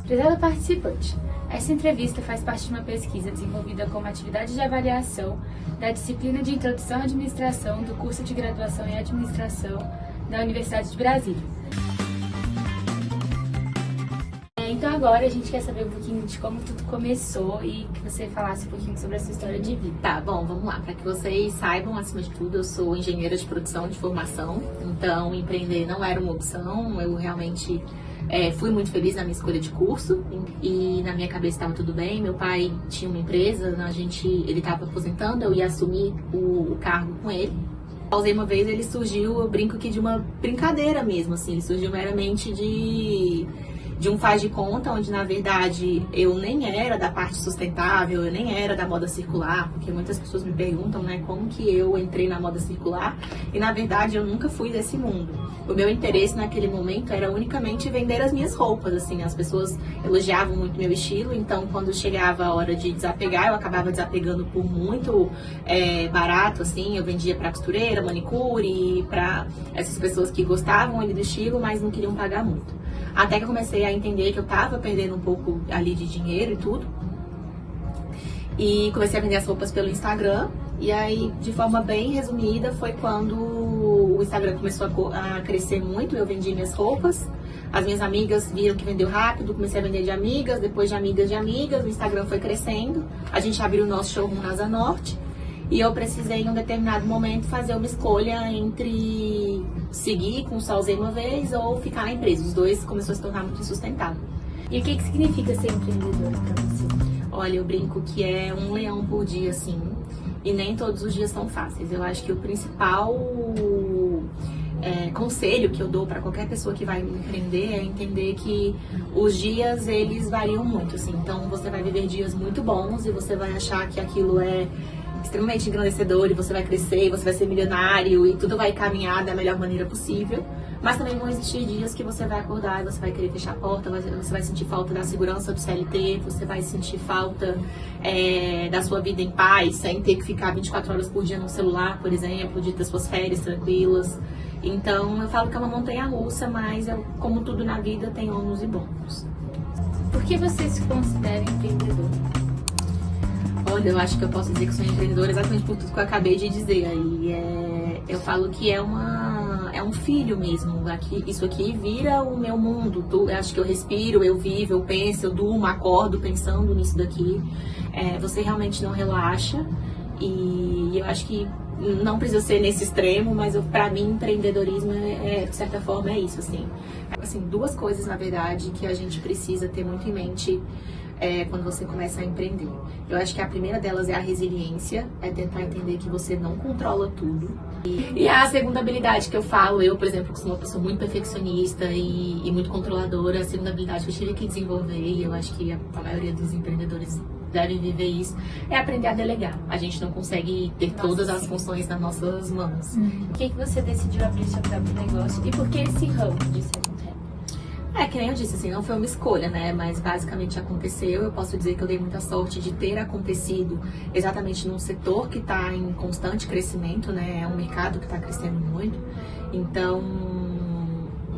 Prezado participante, essa entrevista faz parte de uma pesquisa desenvolvida como atividade de avaliação da disciplina de Introdução à Administração do curso de Graduação em Administração da Universidade de Brasília. Então agora a gente quer saber um pouquinho de como tudo começou e que você falasse um pouquinho sobre a sua história de vida. Tá, bom, vamos lá. Para que vocês saibam, acima de tudo, eu sou engenheira de produção de formação, então empreender não era uma opção, eu realmente fui muito feliz na minha escolha de curso e na minha cabeça estava tudo bem. Meu pai tinha uma empresa, ele estava aposentando, eu ia assumir o cargo com ele. Pausei uma vez, ele surgiu, eu brinco aqui de uma brincadeira mesmo, assim, ele surgiu meramente de um faz de conta, onde na verdade eu nem era da parte sustentável, eu nem era da moda circular, porque muitas pessoas me perguntam, né, como que eu entrei na moda circular, e na verdade eu nunca fui desse mundo. O meu interesse naquele momento era unicamente vender as minhas roupas, assim, as pessoas elogiavam muito meu estilo, então quando chegava a hora de desapegar, eu acabava desapegando por muito barato, assim, eu vendia pra costureira, manicure, pra essas pessoas que gostavam ali do estilo, mas não queriam pagar muito. Até que eu comecei a entender que eu tava perdendo um pouco ali de dinheiro e tudo. E comecei a vender as roupas pelo Instagram. E aí, de forma bem resumida, foi quando o Instagram começou a crescer muito. Eu vendi minhas roupas. As minhas amigas viram que vendeu rápido. Comecei a vender de amigas, depois de amigas de amigas. O Instagram foi crescendo. A gente abriu o nosso showroom na Asa Norte. E eu precisei, em um determinado momento, fazer uma escolha entre seguir com o Salzei uma vez ou ficar na empresa. Os dois começou a se tornar muito insustentável. E o que significa ser empreendedora para você? Olha, eu brinco que é um leão por dia, assim, e nem todos os dias são fáceis. Eu acho que o principal conselho que eu dou para qualquer pessoa que vai empreender é entender que os dias, eles variam muito, assim. Então, você vai viver dias muito bons e você vai achar que aquilo é extremamente engrandecedor e você vai crescer, você vai ser milionário e tudo vai caminhar da melhor maneira possível. Mas também vão existir dias que você vai acordar e você vai querer fechar a porta, você vai sentir falta da segurança do CLT, você vai sentir falta da sua vida em paz, sem ter que ficar 24 horas por dia no celular, por exemplo, de ter suas férias tranquilas. Então eu falo que é uma montanha-russa, mas como tudo na vida tem ônus e bônus. Por que você se considera empreendedora? Olha, eu acho que eu posso dizer que sou empreendedora exatamente por tudo que eu acabei de dizer. Aí eu falo que é um filho mesmo. Isso aqui vira o meu mundo. Eu acho que eu respiro, eu vivo, eu penso, eu durmo, acordo pensando nisso daqui. Você realmente não relaxa. E eu acho que não precisa ser nesse extremo, mas pra mim empreendedorismo de certa forma é isso, assim. Duas coisas, na verdade, que a gente precisa ter muito em mente quando você começa a empreender. Eu acho que a primeira delas é a resiliência, é tentar entender que você não controla tudo. E a segunda habilidade que eu falo, eu, por exemplo, que sou uma pessoa muito perfeccionista e muito controladora, a segunda habilidade que eu tive que desenvolver, e eu acho que a maioria dos empreendedores devem viver isso, é aprender a delegar. A gente não consegue ter todas as funções nas nossas mãos. Por que você decidiu abrir seu próprio negócio e por que esse ramo de second hand? Que nem eu disse, assim, não foi uma escolha, né? Mas basicamente aconteceu. Eu posso dizer que eu dei muita sorte de ter acontecido exatamente num setor que está em constante crescimento, né? É um mercado que está crescendo muito. Então,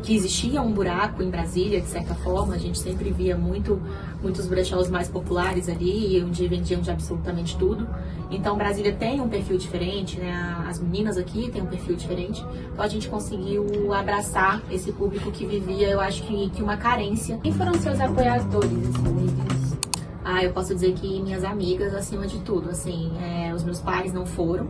que existia um buraco em Brasília, de certa forma, a gente sempre via muitos brechós mais populares ali, onde vendiam de absolutamente tudo. Então, Brasília tem um perfil diferente, né? As meninas aqui têm um perfil diferente. Então, a gente conseguiu abraçar esse público que vivia, eu acho que uma carência. Quem foram seus apoiadores, assim, eu posso dizer que minhas amigas, acima de tudo, assim, os meus pais não foram.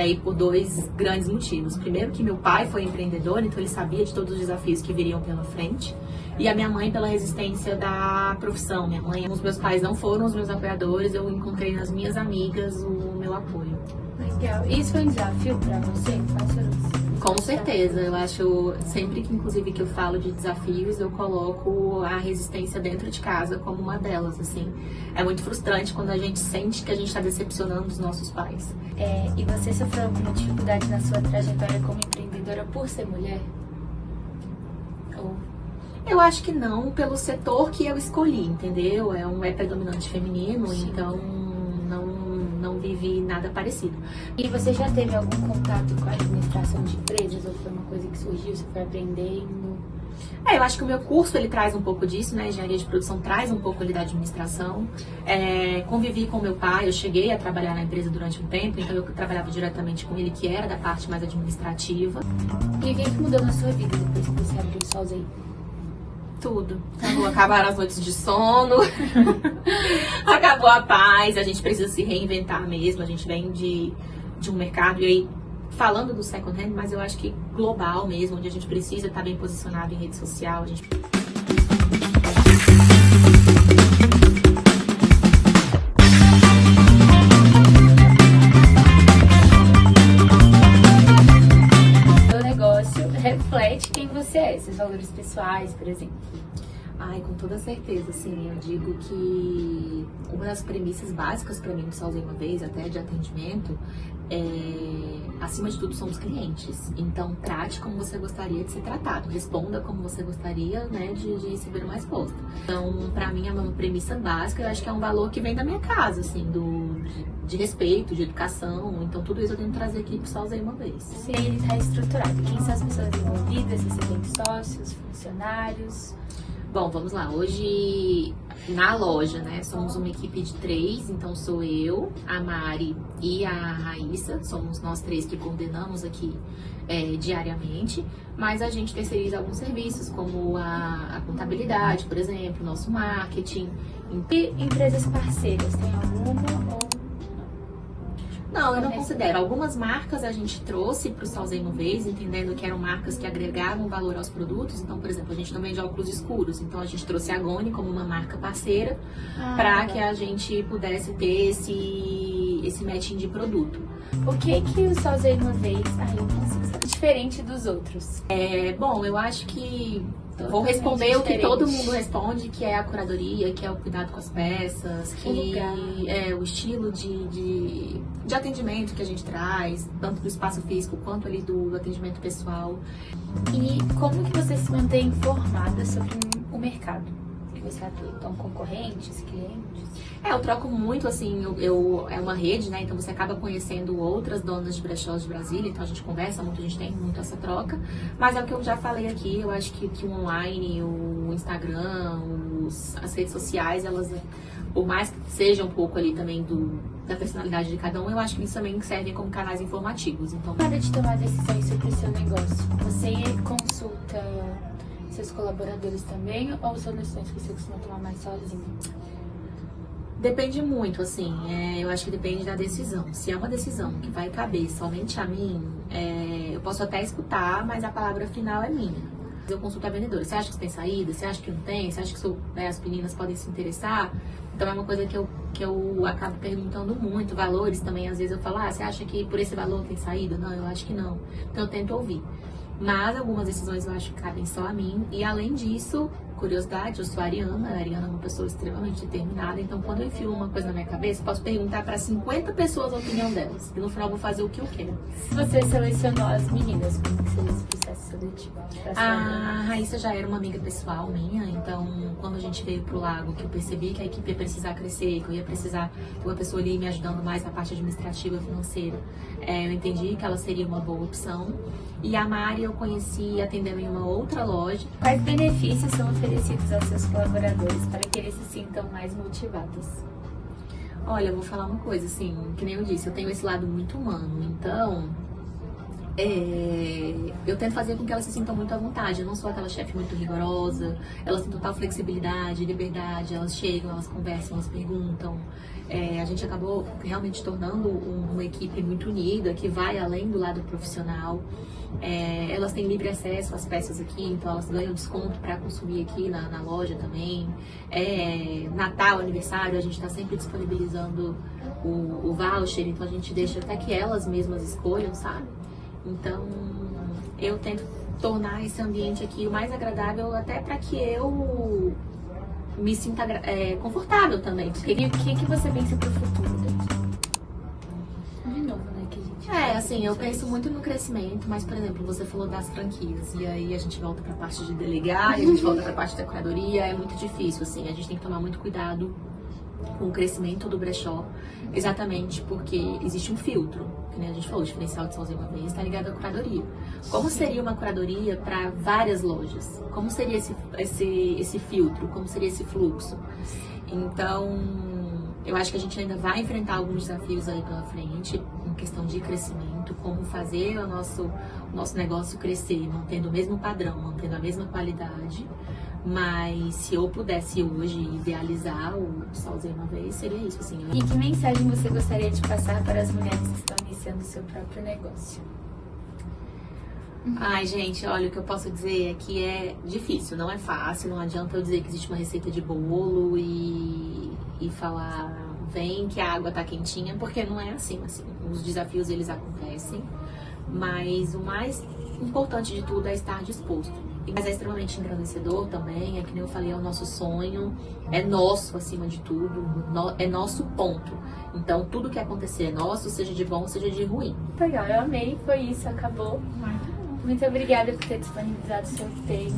E por dois grandes motivos. Primeiro, que meu pai foi empreendedor, então ele sabia de todos os desafios que viriam pela frente. E a minha mãe pela resistência da profissão. Os meus pais não foram os meus apoiadores, eu encontrei nas minhas amigas o meu apoio. Legal. Isso foi um desafio pra você? Quais foram os Com certeza, eu acho, sempre que inclusive que eu falo de desafios, eu coloco a resistência dentro de casa como uma delas, assim. É muito frustrante quando a gente sente que a gente está decepcionando os nossos pais. E você sofreu alguma dificuldade na sua trajetória como empreendedora por ser mulher? Eu acho que não, pelo setor que eu escolhi, entendeu? É predominante feminino, sim. Então não vivi nada parecido. E você já teve algum contato com a administração uma coisa que surgiu, você foi aprendendo? Eu acho que o meu curso, ele traz um pouco disso, né? Engenharia de produção traz um pouco ali da administração. Convivi com meu pai, eu cheguei a trabalhar na empresa durante um tempo, então eu trabalhava diretamente com ele, que era da parte mais administrativa. E o que mudou na sua vida depois que você abriu o Solzay? Tudo. Acabaram as noites de sono, acabou a paz, a gente precisa se reinventar mesmo, a gente vem de um mercado, e aí, falando do second hand, mas eu acho que global mesmo, onde a gente precisa estar bem posicionado em rede social, a gente... O negócio reflete quem você é, seus valores pessoais, por exemplo. Ai, com toda certeza, assim, eu digo que uma das premissas básicas para mim do Solzay uma vez, até de atendimento, acima de tudo, são os clientes. Então, trate como você gostaria de ser tratado, responda como você gostaria, né, de receber uma resposta. Então, para mim, é uma premissa básica, eu acho que é um valor que vem da minha casa, assim, de respeito, de educação. Então, tudo isso eu tenho que trazer aqui pro Solzay uma vez. Se ele está estruturado, quem são as pessoas envolvidas? Você tem sócios, funcionários? Bom, vamos lá. Hoje, na loja, né, somos uma equipe de 3, então sou eu, a Mari e a Raíssa, somos nós 3 que coordenamos aqui diariamente, mas a gente terceiriza alguns serviços, como a contabilidade, por exemplo, nosso marketing. E empresas parceiras, tem alguma ou... Não, eu não considero. Algumas marcas a gente trouxe para o Solzay uma vez, entendendo que eram marcas que agregavam valor aos produtos. Então, por exemplo, a gente não vende óculos escuros. Então, a gente trouxe a Goni como uma marca parceira para que a gente pudesse ter esse matching de produto. O que o Solzay uma vez diferente dos outros? Bom, eu acho que vou responder o que todo mundo responde, que é a curadoria, que é o cuidado com as peças, que é o estilo de atendimento que a gente traz, tanto do espaço físico quanto ali do atendimento pessoal. E como que você se mantém informada sobre o mercado que você atua? Então, concorrentes, clientes? Eu troco muito, assim, é uma rede, né? Então você acaba conhecendo outras donas de brechós de Brasília, então a gente conversa muito, a gente tem muito essa troca. Mas é o que eu já falei aqui, eu acho que o online, o Instagram, as redes sociais, elas, por mais que seja um pouco ali também da personalidade de cada um, eu acho que eles também servem como canais informativos. Então, na hora de tomar decisões sobre o seu negócio, você consulta seus colaboradores também, ou são decisões que você costuma tomar mais sozinho? Depende muito, assim, eu acho que depende da decisão. Se é uma decisão que vai caber somente a mim, eu posso até escutar, mas a palavra final é minha. Eu consulto a vendedora. Você acha que isso tem saída? Você acha que não tem? Você acha que as meninas podem se interessar? Então é uma coisa que eu acabo perguntando muito. Valores também, às vezes eu falo, você acha que por esse valor tem saída? Não, eu acho que não. Então eu tento ouvir. Mas algumas decisões eu acho que cabem só a mim. E além disso, curiosidade, eu sou a Ariana é uma pessoa extremamente determinada. Então quando eu enfio uma coisa na minha cabeça, eu posso perguntar para 50 pessoas a opinião delas. E no final eu vou fazer o que eu quero. Você selecionou as meninas, como que seria esse processo seletivo? A Raíssa já era uma amiga pessoal minha, então quando a gente veio pro Lago, que eu percebi que a equipe ia precisar crescer, que eu ia precisar de uma pessoa ali me ajudando mais na parte administrativa, financeira, eu entendi que ela seria uma boa opção. E a Mari eu conheci atendendo em uma outra loja. Quais benefícios são oferecidos aos seus colaboradores para que eles se sintam mais motivados? Olha, eu vou falar uma coisa, assim, que nem eu disse, eu tenho esse lado muito humano, então eu tento fazer com que elas se sintam muito à vontade. Eu não sou aquela chefe muito rigorosa, elas têm total flexibilidade, liberdade, elas chegam, elas conversam, elas perguntam. A gente acabou realmente tornando uma equipe muito unida, que vai além do lado profissional. Elas têm livre acesso às peças aqui, então elas ganham desconto para consumir aqui na loja também. Natal, aniversário, a gente está sempre disponibilizando o voucher, então a gente deixa até que elas mesmas escolham, sabe? Então, eu tento tornar esse ambiente aqui o mais agradável, até para que eu me sinta confortável também. E o que você pensa pro futuro daqui? De novo, né, que a gente... assim, eu penso muito no crescimento, mas, por exemplo, você falou das franquias, e aí a gente volta pra parte de delegar, e a gente volta pra parte da curadoria, é muito difícil, assim, a gente tem que tomar muito cuidado com o crescimento do brechó, exatamente porque existe um filtro, que nem a gente falou, o diferencial de São Zé uma vez está ligado à curadoria. Como seria uma curadoria para várias lojas? Como seria esse filtro? Como seria esse fluxo? Então, eu acho que a gente ainda vai enfrentar alguns desafios aí pela frente, em questão de crescimento, como fazer o nosso negócio crescer, mantendo o mesmo padrão, mantendo a mesma qualidade. Mas se eu pudesse hoje idealizar o Salzei uma vez, seria isso, assim. E que mensagem você gostaria de passar para as mulheres que estão iniciando o seu próprio negócio? Ai, gente, olha, o que eu posso dizer é que é difícil, não é fácil, não adianta eu dizer que existe uma receita de bolo e falar, vem que a água tá quentinha, porque não é assim. Os desafios, eles acontecem, mas o mais importante de tudo é estar disposto. Mas é extremamente engrandecedor também, é que nem eu falei, é o nosso sonho, é nosso acima de tudo, é nosso ponto. Então tudo que acontecer é nosso, seja de bom, seja de ruim. Legal, eu amei, foi isso, acabou. Muito obrigada por ter disponibilizado o seu tempo.